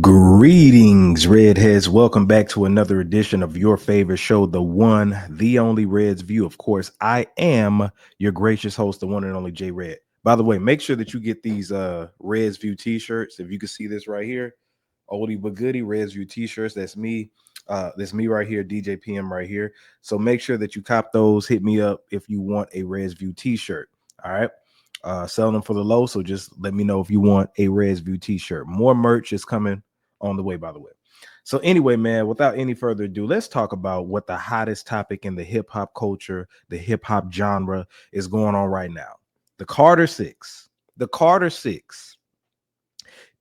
Greetings, Redheads. Welcome back to another edition of your favorite show, the one, the only Red's View. Of course, I am your gracious host, the one and only J Red. By the way, make sure that you get these Red's View t-shirts. If you can see this right here, oldie but goodie Red's View t-shirts. That's me. That's me right here, DJ PM right here. So make sure that you cop those. Hit me up if you want a Red's View t-shirt. All right. Selling them for the low. So just let me know if you want a Red's View t-shirt. More merch is coming on the way, by the way. So anyway, man, without any further ado, let's talk about what the hottest topic in the hip hop culture, the hip hop genre is going on right now. The Carter Six. The Carter Six.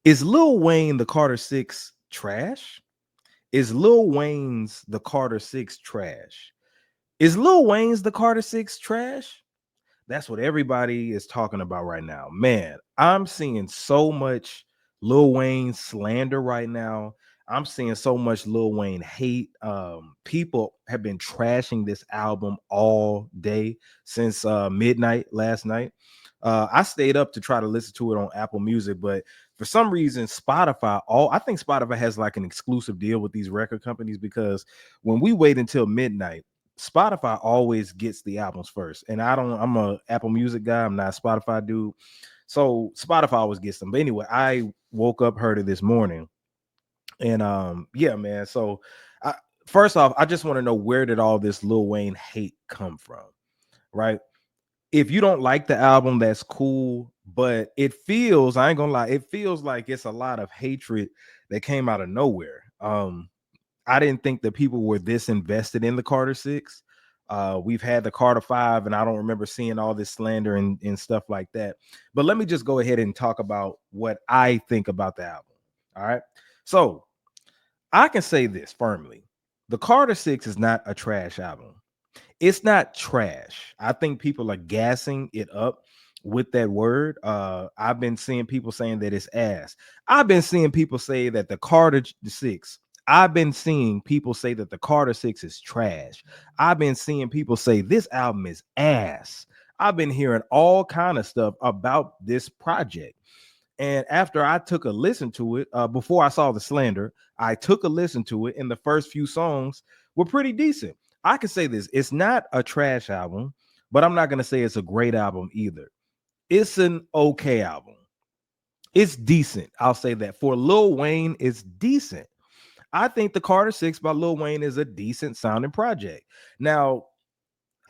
Is Lil Wayne the Carter Six trash? Is Lil Wayne's the Carter Six trash? Is Lil Wayne's the Carter Six trash? That's what everybody is talking about right now. Man, I'm seeing so much Lil Wayne slander right now. I'm seeing so much Lil Wayne hate. People have been trashing this album all day since midnight last night. I stayed up to try to listen to it on Apple Music, but for some reason, Spotify, I think Spotify has like an exclusive deal with these record companies because when we wait until midnight, Spotify always gets the albums first. And I'm a Apple Music guy. I'm not a Spotify dude. So Spotify always gets them. But anyway, I woke up, heard it this morning. And yeah, man. So first off, I just want to know, where did all this Lil Wayne hate come from? Right. If you don't like the album, that's cool. But it feels, I ain't gonna lie, it feels like it's a lot of hatred that came out of nowhere. I didn't think that people were this invested in the Carter Six. We've had the Carter Five, and I don't remember seeing all this slander and stuff like that. But let me just go ahead and talk about what I think about the album. All right. So I can say this firmly: the Carter Six is not a trash album. It's not trash. I think people are gassing it up with that word. I've been seeing people saying that it's ass. I've been seeing people say that the Carter Six. I've been seeing people say that the Carter Six is trash. I've been seeing people say this album is ass. I've been hearing all kind of stuff about this project. And after I took a listen to it, before I saw the slander, I took a listen to it, and the first few songs were pretty decent. I can say this: it's not a trash album, but I'm not going to say it's a great album either. It's an okay album. It's decent. I'll say that. For Lil Wayne, it's decent. I think the Carter Six by Lil Wayne is a decent sounding project. Now,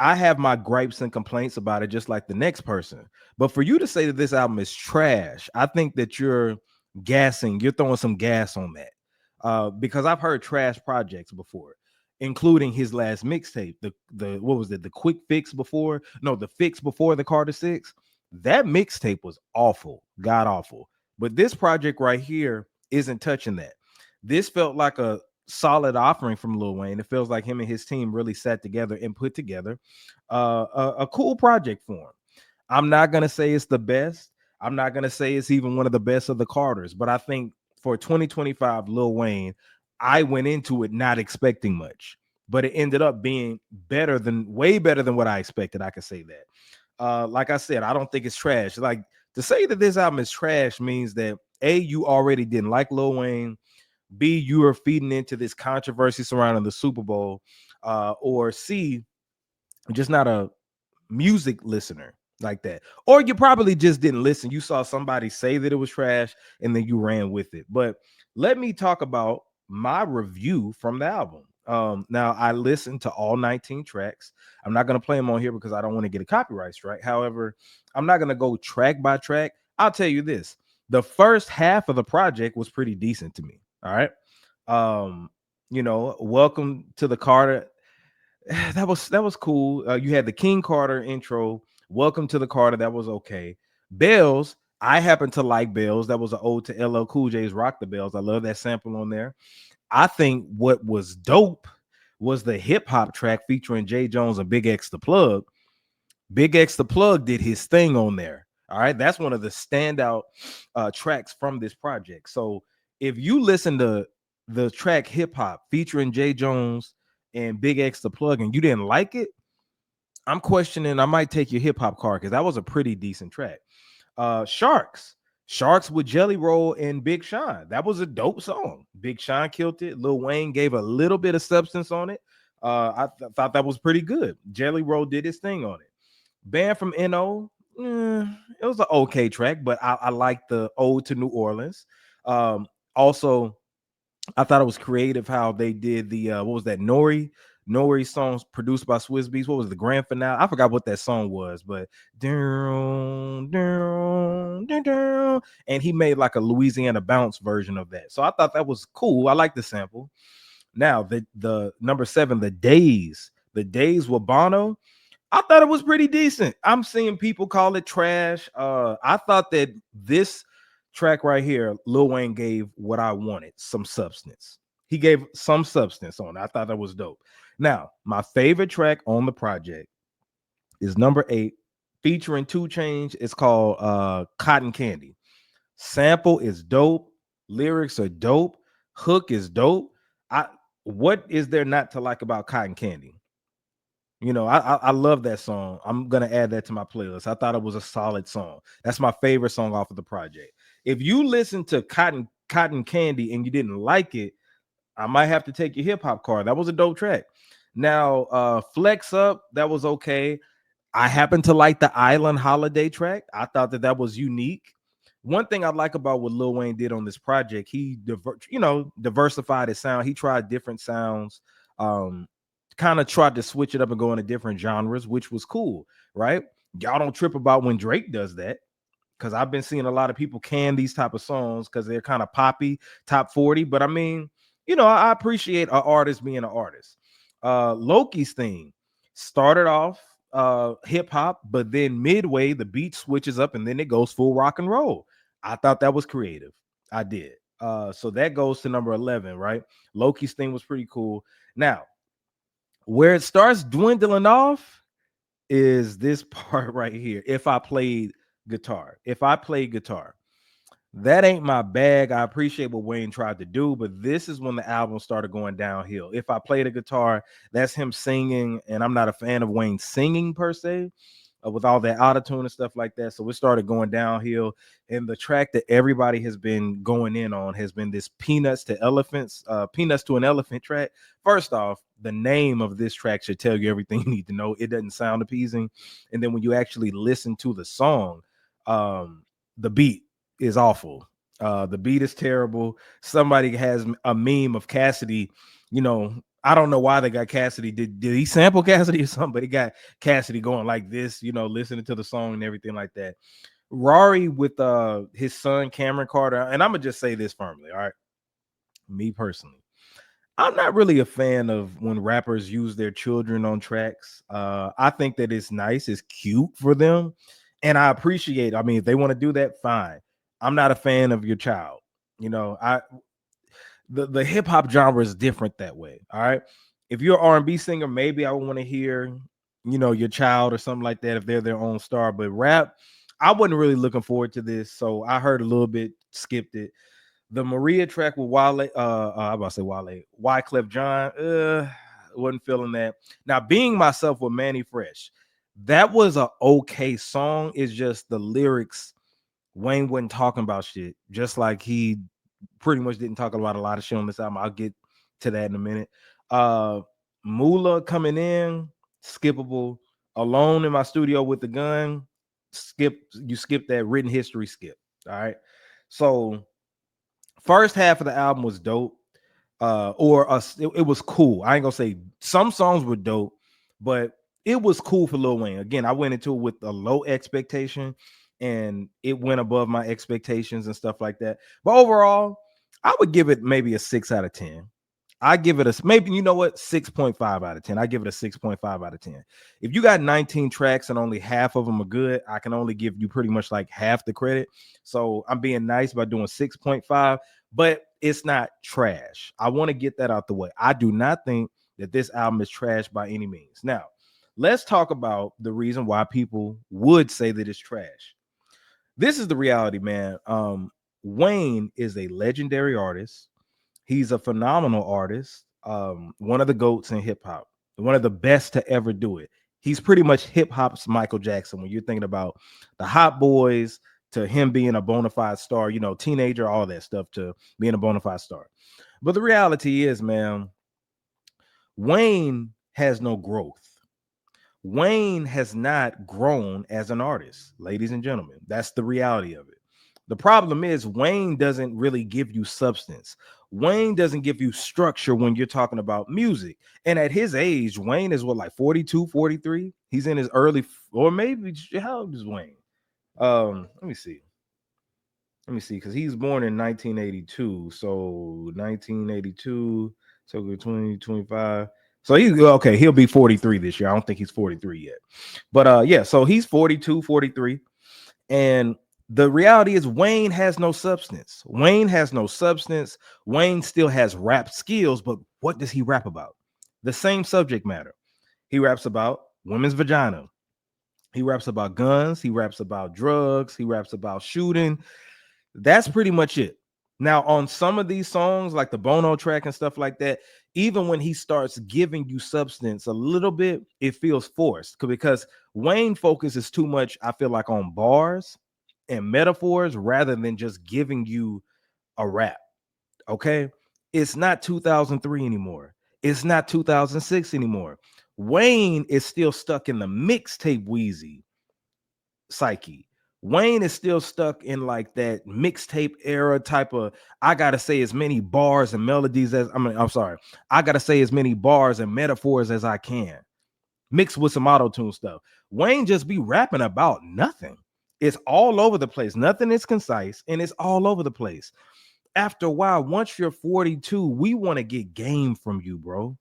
I have my gripes and complaints about it, just like the next person. But for you to say that this album is trash, I think that you're gassing, you're throwing some gas on that. Because I've heard trash projects before, including his last mixtape, the what was it, the quick fix before? No, the fix before the Carter Six. That mixtape was awful, god awful. But this project right here isn't touching that. This felt like a solid offering from Lil Wayne. It feels like him and his team really sat together and put together a cool project for him. I'm not gonna say it's the best. I'm not gonna say it's even one of the best of the Carters, but I think for 2025 Lil Wayne, I went into it not expecting much, but it ended up being way better than what I expected. I could say that. Like I said, I don't think it's trash. Like, to say that this album is trash means that A, you already didn't like Lil Wayne. B, you are feeding into this controversy surrounding the Super Bowl, or C, just not a music listener like that. Or you probably just didn't listen. You saw somebody say that it was trash and then you ran with it. But let me talk about my review from the album. Now, I listened to all 19 tracks. I'm not going to play them on here because I don't want to get a copyright strike. However, I'm not going to go track by track. I'll tell you this: the first half of the project was pretty decent to me. All right. Um, Welcome to the Carter. That was cool. You had the King Carter intro. Welcome to the Carter. That was okay. Bells. I happen to like Bells. That was an ode to LL Cool J's "Rock the Bells." I love that sample on there. I think what was dope was the hip hop track featuring Jay Jones and Big X the Plug. Big X the Plug did his thing on there. All right, that's one of the standout tracks from this project. So if you listen to the track Hip Hop featuring Jay Jones and Big X the Plug and you didn't like it, I'm questioning. I might take your hip hop card because that was a pretty decent track. Sharks. Sharks with Jelly Roll and Big Sean. That was a dope song. Big Sean killed it. Lil Wayne gave a little bit of substance on it. Thought that was pretty good. Jelly Roll did his thing on it. Band from NO, it was an okay track, but I like the Ode to New Orleans. Also, I thought it was creative how they did the what was that Nori songs produced by Swiss Beats. What was the grand finale? I forgot what that song was, but down, down, down, down, and he made like a Louisiana bounce version of that. So I thought that was cool. I like the sample. Now the number 7, the days with Bono. I thought it was pretty decent. I'm seeing people call it trash. I thought that this track right here, Lil Wayne gave what I wanted, some substance. He gave some substance on it. I thought that was dope. Now, my favorite track on the project is number 8, featuring 2 Chainz. It's called Cotton Candy. Sample is dope. Lyrics are dope. Hook is dope. What is there not to like about Cotton Candy? You know, I love that song. I'm gonna add that to my playlist. I thought it was a solid song. That's my favorite song off of the project. If you listen to Cotton Candy and you didn't like it, I might have to take your hip hop card. That was a dope track. Now, Flex Up, that was okay. I happen to like the Island Holiday track. I thought that that was unique. One thing I like about what Lil Wayne did on this project, he diversified his sound. He tried different sounds. Kind of tried to switch it up and go into different genres, which was cool, right? Y'all don't trip about when Drake does that, because I've been seeing a lot of people can these type of songs because they're kind of poppy, top 40. But I mean, I appreciate an artist being an artist. Loki's theme started off hip hop, but then midway the beat switches up and then it goes full rock and roll. I thought that was creative. I did. So that goes to number 11, right? Loki's theme was pretty cool. Now, where it starts dwindling off is this part right here. If I played guitar, that ain't my bag. I appreciate what Wayne tried to do, but this is when the album started going downhill. If I play the guitar, that's him singing, and I'm not a fan of Wayne singing per se, with all that autotune and stuff like that. So it started going downhill. And the track that everybody has been going in on has been this Peanuts to an Elephant track. First off, the name of this track should tell you everything you need to know. It doesn't sound appeasing. And then when you actually listen to the song, the beat is awful. The beat is terrible. Somebody has a meme of Cassidy, I don't know why they got Cassidy. Did he sample Cassidy or something? But he got Cassidy going like this, listening to the song and everything like that. Rory with his son Cameron Carter, and I'm gonna just say this firmly, all right. Me personally, I'm not really a fan of when rappers use their children on tracks. I think that it's nice, it's cute for them, and I appreciate. I mean, if they want to do that, fine. I'm not a fan of your child. The hip hop genre is different that way. All right. If you're an R&B singer, maybe I want to hear, your child or something like that if they're their own star. But rap, I wasn't really looking forward to this. So I heard a little bit, skipped it. The Maria track with Wale, I about to say Wale, Wyclef John, wasn't feeling that. Now, Being Myself with Manny Fresh, that was a okay song. It's just the lyrics, Wayne wasn't talking about shit, just like he pretty much didn't talk about a lot of shit on this album. I'll get to that in a minute. Moolah coming in, skippable. Alone in My Studio with the Gun, skip that written history skip. All right. So first half of the album was dope. It was cool. I ain't gonna say some songs were dope, but it was cool for Lil Wayne. Again, I went into it with a low expectation and it went above my expectations and stuff like that. But overall, I would give it maybe a 6 out of 10. I give it maybe, 6.5 out of 10. I give it a 6.5 out of 10. If you got 19 tracks and only half of them are good, I can only give you pretty much like half the credit. So I'm being nice by doing 6.5, but it's not trash. I want to get that out the way. I do not think that this album is trash by any means. Now, let's talk about the reason why people would say that it's trash. This is the reality, man. Wayne is a legendary artist. He's a phenomenal artist. One of the GOATs in hip hop, one of the best to ever do it. He's pretty much hip hop's Michael Jackson when you're thinking about the Hot Boys to him being a bona fide star, you know, teenager, all that stuff, to being a bona fide star. But the reality is, man, Wayne has no growth. Wayne has not grown as an artist, ladies and gentlemen. That's the reality of it. The problem is Wayne doesn't really give you substance. Wayne doesn't give you structure when you're talking about music. And at his age, Wayne is what, like 42, 43? He's in his early, or maybe, how old is Wayne? Let me see. Because he's born in 1982. So 1982, so 2025. So he's okay. He'll be 43 this year. I don't think he's 43 yet. But yeah, so he's 42, 43. And the reality is Wayne has no substance. Wayne has no substance. Wayne still has rap skills, but what does he rap about? The same subject matter. He raps about women's vagina. He raps about guns. He raps about drugs. He raps about shooting. That's pretty much it. Now, on some of these songs, like the Bono track and stuff like that, even when he starts giving you substance a little bit, it feels forced because Wayne focuses too much, I feel like, on bars and metaphors rather than just giving you a rap. Okay. It's not 2003 anymore. It's not 2006 anymore. Wayne is still stuck in the mixtape Wheezy psyche. Wayne is still stuck in like that mixtape era type of, I gotta say as many bars and melodies as I gotta say as many bars and metaphors as I can, mixed with some auto-tune stuff. Wayne just be rapping about nothing. It's all over the place. Nothing is concise, and it's all over the place. After a while, once you're 42, we want to get game from you, bro.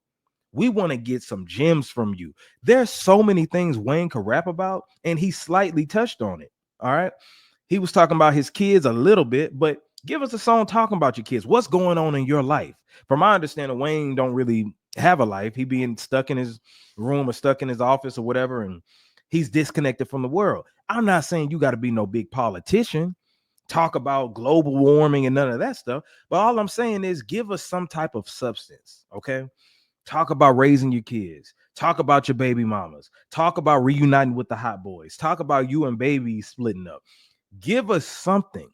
We want to get some gems from you. There's so many things Wayne could rap about, and he slightly touched on it. All right. He was talking about his kids a little bit, but give us a song talking about your kids. What's going on in your life? From my understanding, Wayne don't really have a life. He being stuck in his room or stuck in his office or whatever, and he's disconnected from the world. I'm not saying you got to be no big politician, talk about global warming and none of that stuff, but all I'm saying is give us some type of substance, okay? Talk about raising your kids. Talk about your baby mamas. Talk about reuniting with the hot boys. Talk about you and baby splitting up. Give us something.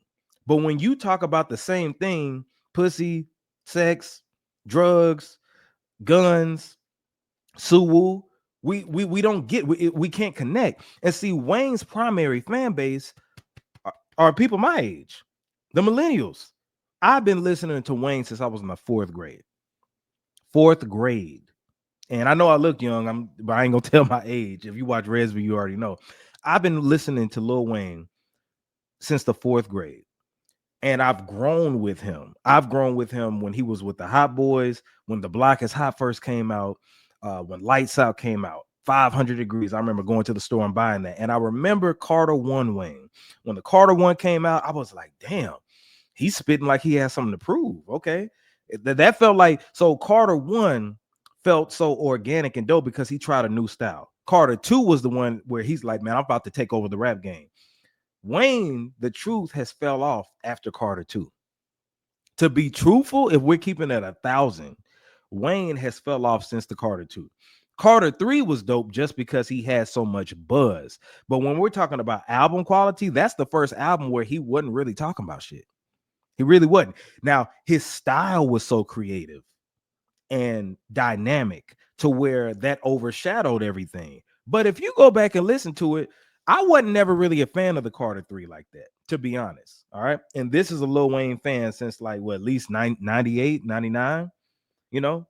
But when you talk about the same thing, pussy, sex, drugs, guns, suwu, we don't get, we can't connect. And see, Wayne's primary fan base are people my age, the millennials. I've been listening to Wayne since I was in the fourth grade. And I know I look young, but I ain't gonna tell my age. If you watch Resby, you already know. I've been listening to Lil Wayne since the fourth grade, and I've grown with him. I've grown with him when he was with the Hot Boys, when The Block is Hot first came out, when Lights Out came out, 500 Degrees. I remember going to the store and buying that. And I remember Carter One Wayne. When the Carter One came out, I was like, damn, he's spitting like he has something to prove. Okay. That felt like, so Carter One felt so organic and dope because he tried a new style. Carter 2 was the one where he's like, man, I'm about to take over the rap game. Wayne, the truth has fell off after Carter 2. To be truthful, if we're keeping it 1,000, Wayne has fell off since the Carter 2. Carter 3 was dope just because he had so much buzz. But when we're talking about album quality, that's the first album where he wasn't really talking about shit. He really wasn't. Now, his style was so creative and dynamic to where that overshadowed everything. But if you go back and listen to it, I wasn't never really a fan of the Carter 3 like that, to be honest. All right. And this is a Lil Wayne fan since like what, at least 98, 99, you know?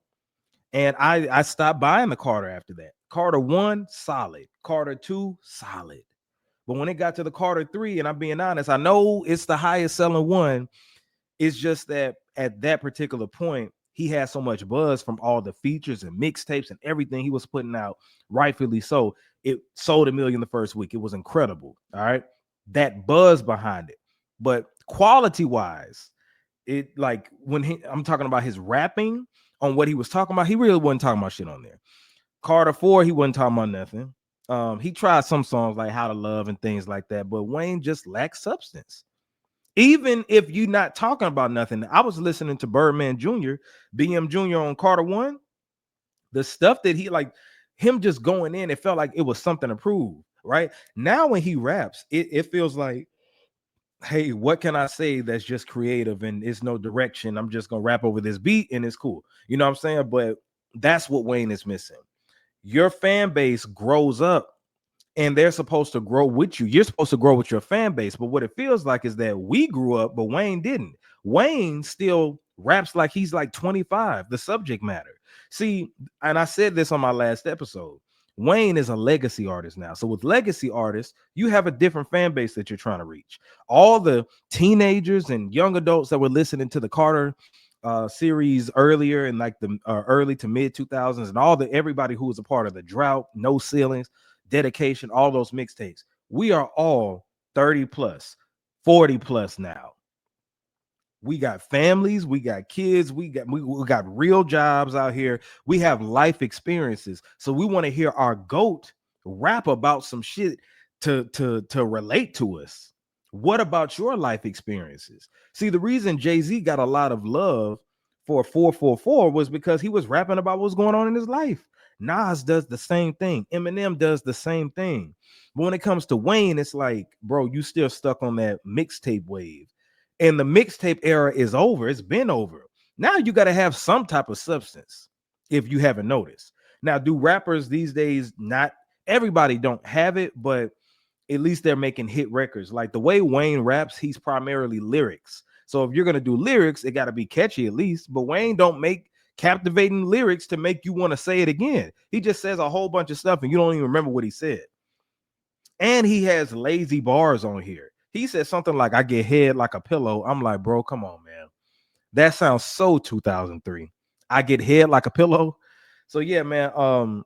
And I stopped buying the Carter after that. Carter 1, solid. Carter 2, solid. But when it got to the Carter 3, and I'm being honest, I know it's the highest selling one. It's just that at that particular point, he had so much buzz from all the features and mixtapes and everything he was putting out, rightfully so. It sold 1 million the first week. It was incredible. All right. That buzz behind it. But quality wise, it like when I'm talking about his rapping on what he was talking about, he really wasn't talking about shit on there. Carter 4, he wasn't talking about nothing. He tried some songs like How to Love and things like that, but Wayne just lacked substance. Even if you're not talking about nothing, I was listening to Birdman Jr., BM Jr. on Carter 1. The stuff that he like, him just going in, it felt like it was something to prove. Right now, when he raps, it feels like hey, what can I say that's just creative and it's no direction? I'm just gonna rap over this beat and it's cool. You know what I'm saying? But that's what Wayne is missing. Your fan base grows up and they're supposed to grow with you. You're supposed to grow with your fan base. But what it feels like is that we grew up, but Wayne didn't. Wayne still raps like he's like 25, the subject matter. See, and I said this on my last episode. Wayne is a legacy artist now. So with legacy artists, you have a different fan base that you're trying to reach. All the teenagers and young adults that were listening to the Carter series earlier in like the early to mid 2000s, and all the everybody who was a part of the drought, no ceilings, dedication, all those mixtapes. We are all 30 plus, 40 plus now. We got families, we got kids, we got real jobs out here. We have life experiences. So we want to hear our goat rap about some shit to relate to us. What about your life experiences? See, the reason Jay-Z got a lot of love for 444 was because he was rapping about what's going on in his life. Nas does the same thing. Eminem does the same thing. But when it comes to Wayne, it's like, bro, you still stuck on that mixtape wave. And the mixtape era is over. It's been over. Now you got to have some type of substance if you haven't noticed. Now, do rappers these days not everybody don't have it, but at least they're making hit records. Like the way Wayne raps, he's primarily lyrics. So if you're going to do lyrics, it got to be catchy at least. But Wayne don't make captivating lyrics to make you want to say it again. He just says a whole bunch of stuff and you don't even remember what he said. And he has lazy bars on here. He said something like, I get head like a pillow. I'm like, bro, come on, man. That sounds so 2003. I get head like a pillow. So yeah, man.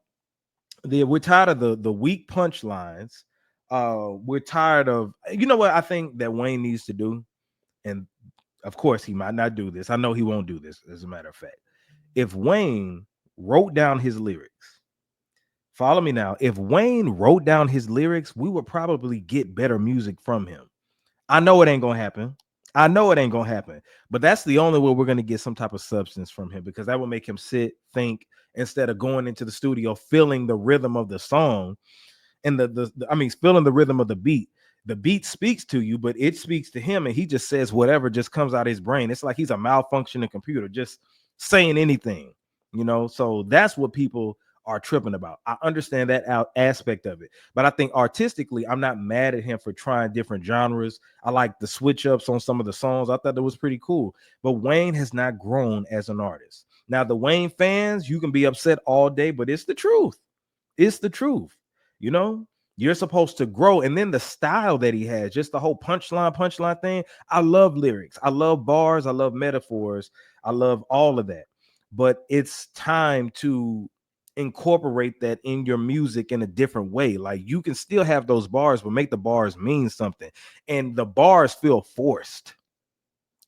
We're tired of the weak punchlines. We're tired of, you know what I think that Wayne needs to do? And of course, he might not do this. I know he won't do this, as a matter of fact. If Wayne wrote down his lyrics, follow me now. If Wayne wrote down his lyrics, we would probably get better music from him. I know it ain't gonna happen. I know it ain't gonna happen. But that's the only way we're gonna get some type of substance from him, because that will make him sit, think, instead of going into the studio, feeling the rhythm of the song and feeling the rhythm of the beat. The beat speaks to you, but it speaks to him, and he just says whatever just comes out of his brain. It's like he's a malfunctioning computer, just saying anything, you know. So that's what people are tripping about. I understand that aspect of it, but I think artistically, I'm not mad at him for trying different genres. I like the switch ups on some of the songs. I thought that was pretty cool. But Wayne has not grown as an artist. Now, the Wayne fans, you can be upset all day, but it's the truth. It's the truth. You know, you're supposed to grow. And then the style that he has, just the whole punchline thing. I love lyrics. I love bars. I love metaphors. I love all of that. But it's time to incorporate that in your music in a different way. Like you can still have those bars, but make the bars mean something. And the bars feel forced.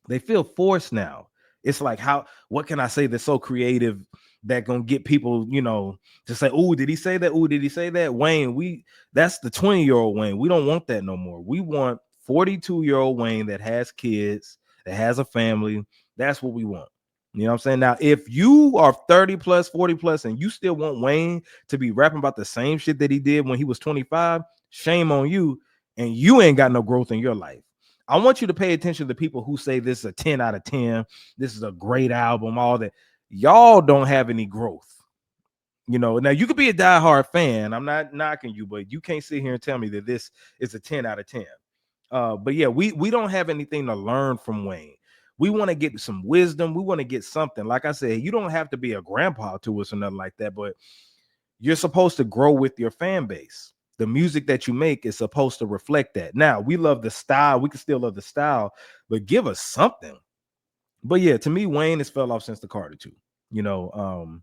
They feel forced now. It's like, what can I say that's so creative that gonna get people, you know, to say, oh, did he say that? Oh, did he say that? Wayne, that's the 20-year-old Wayne. We don't want that no more. We want 42-year-old Wayne that has kids, that has a family. That's what we want. You know what I'm saying? Now, if you are 30 plus, 40 plus, and you still want Wayne to be rapping about the same shit that he did when he was 25, shame on you. And you ain't got no growth in your life. I want you to pay attention to the people who say this is a 10 out of 10. This is a great album, all that. Y'all don't have any growth. You know, now you could be a diehard fan. I'm not knocking you, but you can't sit here and tell me that this is a 10 out of 10. But yeah, we don't have anything to learn from Wayne. We want to get some wisdom. We want to get something. Like I said, you don't have to be a grandpa to us or nothing like that, but you're supposed to grow with your fan base. The music that you make is supposed to reflect that. Now, we love the style. We can still love the style, but give us something. But yeah, to me, Wayne has fell off since the Carter 2. You know,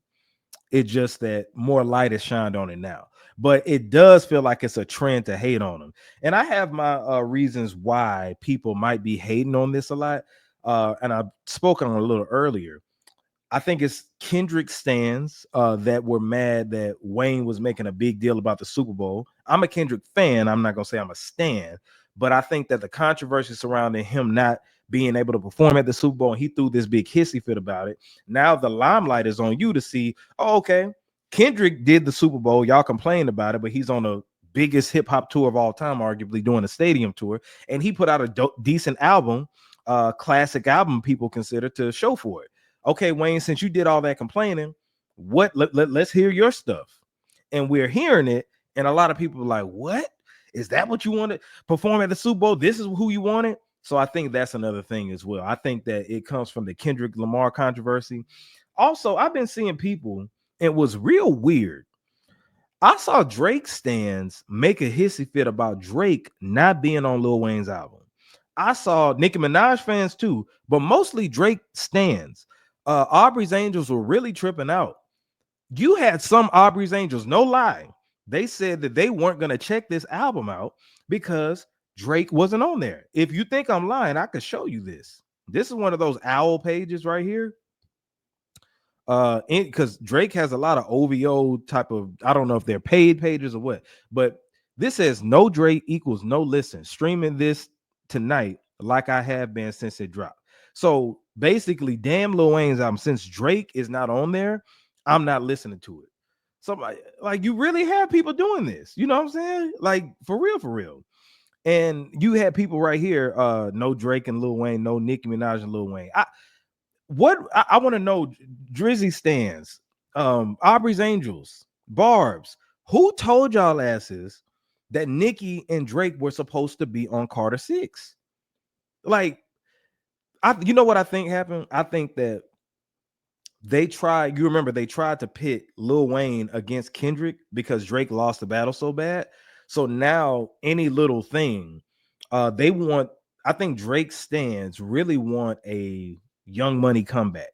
it's just that more light is shined on it now. But it does feel like it's a trend to hate on him. And I have my reasons why people might be hating on this a lot. And I spoke on a little earlier. I think it's Kendrick stans that were mad that Wayne was making a big deal about the Super Bowl. I'm a Kendrick fan. I'm not going to say I'm a stan, but I think that the controversy surrounding him not being able to perform at the Super Bowl, and he threw this big hissy fit about it. Now the limelight is on you to see, oh, okay, Kendrick did the Super Bowl. Y'all complained about it, but he's on a biggest hip hop tour of all time, arguably doing a stadium tour, and he put out a decent album, classic album people consider, to show for it. Okay, Wayne, since you did all that complaining, let's hear your stuff. And we're hearing it, and a lot of people are like, what? Is that what you want to perform at the Super Bowl? This is who you wanted? So I think that's another thing as well. I think that it comes from the Kendrick Lamar controversy. Also, I've been seeing people, it was real weird. I saw Drake stans make a hissy fit about Drake not being on Lil Wayne's album. I saw Nicki Minaj fans too, but mostly Drake stans. Aubrey's Angels were really tripping out. You had some Aubrey's Angels, no lie. They said that they weren't going to check this album out because Drake wasn't on there. If you think I'm lying, I could show you this. This is one of those owl pages right here. Because Drake has a lot of OVO type of, I don't know if they're paid pages or what, but this says no Drake equals no listen. Streaming this tonight like I have been since it dropped. So basically, damn Lil Wayne's album, since Drake is not on there, I'm not listening to it. So like you really have people doing this, you know what I'm saying? Like for real, for real. And you had people right here, no Drake and Lil Wayne, no Nicki Minaj and Lil Wayne. I want to know, Drizzy stands, Aubrey's Angels, Barbs. Who told y'all asses that Nicki and Drake were supposed to be on Carter 6? Like, you know what I think happened? I think that they tried, you remember they tried to pit Lil Wayne against Kendrick because Drake lost the battle so bad. So now any little thing, they want, I think Drake stands really want a Young Money comeback.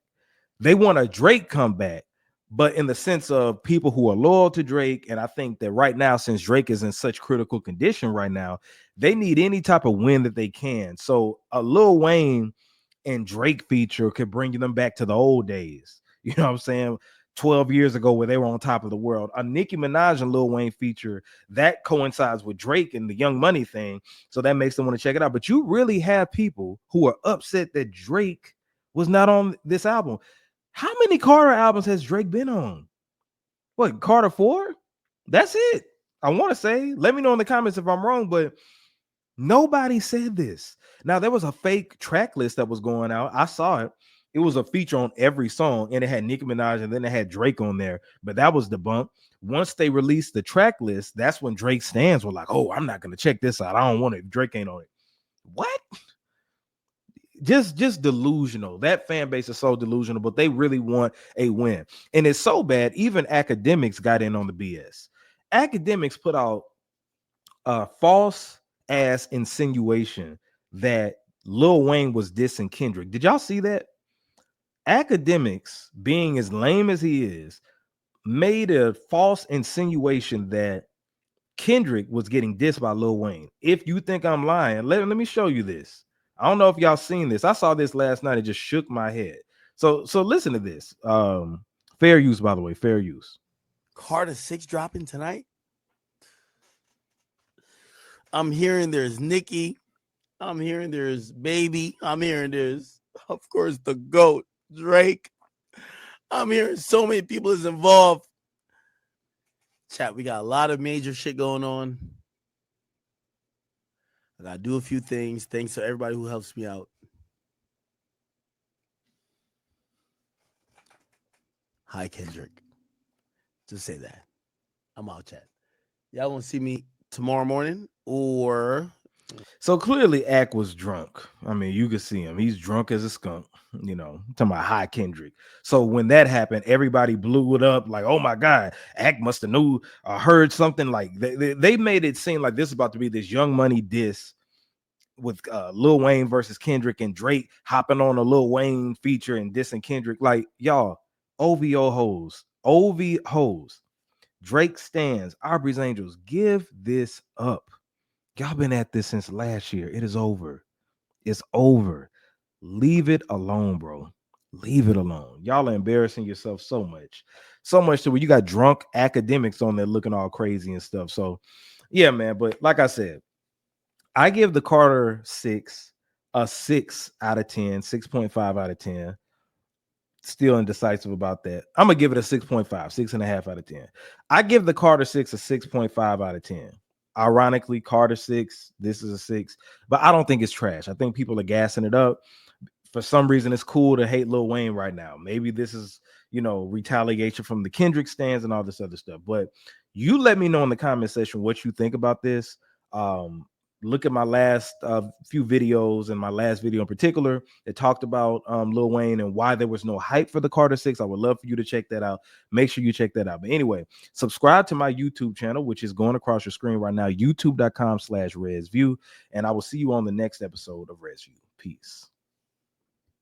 They want a Drake comeback, but in the sense of people who are loyal to Drake. And I think that right now, since Drake is in such critical condition right now, they need any type of win that they can. So a Lil Wayne and Drake feature could bring them back to the old days. You know what I'm saying? 12 years ago where they were on top of the world. A Nicki Minaj and Lil Wayne feature that coincides with Drake and the Young Money thing. So that makes them want to check it out. But you really have people who are upset that Drake was not on this album. How many Carter albums has Drake been on? What, Carter 4? That's it. I want to say, let me know in the comments if I'm wrong, but nobody said this. Now, there was a fake track list that was going out. I saw it. It was a feature on every song, and it had Nicki Minaj, and then it had Drake on there, but that was debunked. Once they released the track list, that's when Drake stans were like, oh, I'm not going to check this out. I don't want it if Drake ain't on it. What? Just delusional. That fan base is so delusional, but they really want a win. And it's so bad, even academics got in on the BS. Academics put out a false ass insinuation that Lil Wayne was dissing Kendrick. Did y'all see that? Academics, being as lame as he is, made a false insinuation that Kendrick was getting dissed by Lil Wayne. If you think I'm lying, let me show you this. I don't know if y'all seen this. I saw this last night. It just shook my head. So listen to this. Fair use, by the way, fair use. Carter 6 dropping tonight. I'm hearing there's Nicki. I'm hearing there's Baby. I'm hearing there's, of course, the GOAT, Drake. I'm hearing so many people is involved. Chat, we got a lot of major shit going on. I gotta do a few things. Thanks to everybody who helps me out. Hi, Kendrick. Just say that. I'm out, chat. Y'all won't see me tomorrow morning or... So clearly Ack was drunk. I mean, you could see him. He's drunk as a skunk, you know, I'm talking about high Kendrick. So when that happened, everybody blew it up like, oh my God, Ack must have knew or heard something. Like they made it seem like this is about to be this Young Money diss with Lil Wayne versus Kendrick, and Drake hopping on a Lil Wayne feature and dissing Kendrick. Like, y'all, OVO hoes, Drake stands, Aubrey's Angels, give this up. Y'all been at this since last year. It is over. It's over. Leave it alone, bro. Leave it alone. Y'all are embarrassing yourself so much to where you got drunk academics on there looking all crazy and stuff. So yeah, man. But like I said, I give the Carter 6 a 6 out of 10, 6.5 out of 10. Still indecisive about that. I'm gonna give it a 6.5, 6.5 out of 10. I give the Carter 6 a 6.5 out of 10. Ironically, Carter 6, this is a 6, but I don't think it's trash. I think people are gassing it up. For some reason, it's cool to hate Lil Wayne right now. Maybe this is, retaliation from the Kendrick stands and all this other stuff. But you let me know in the comment section what you think about this. Look at my last few videos, and my last video in particular that talked about Lil Wayne and why there was no hype for the Carter 6. I would love for you to check that out. Make sure you check that out. But anyway, subscribe to my YouTube channel, which is going across your screen right now, youtube.com/ResView. And I will see you on the next episode of ResView. Peace.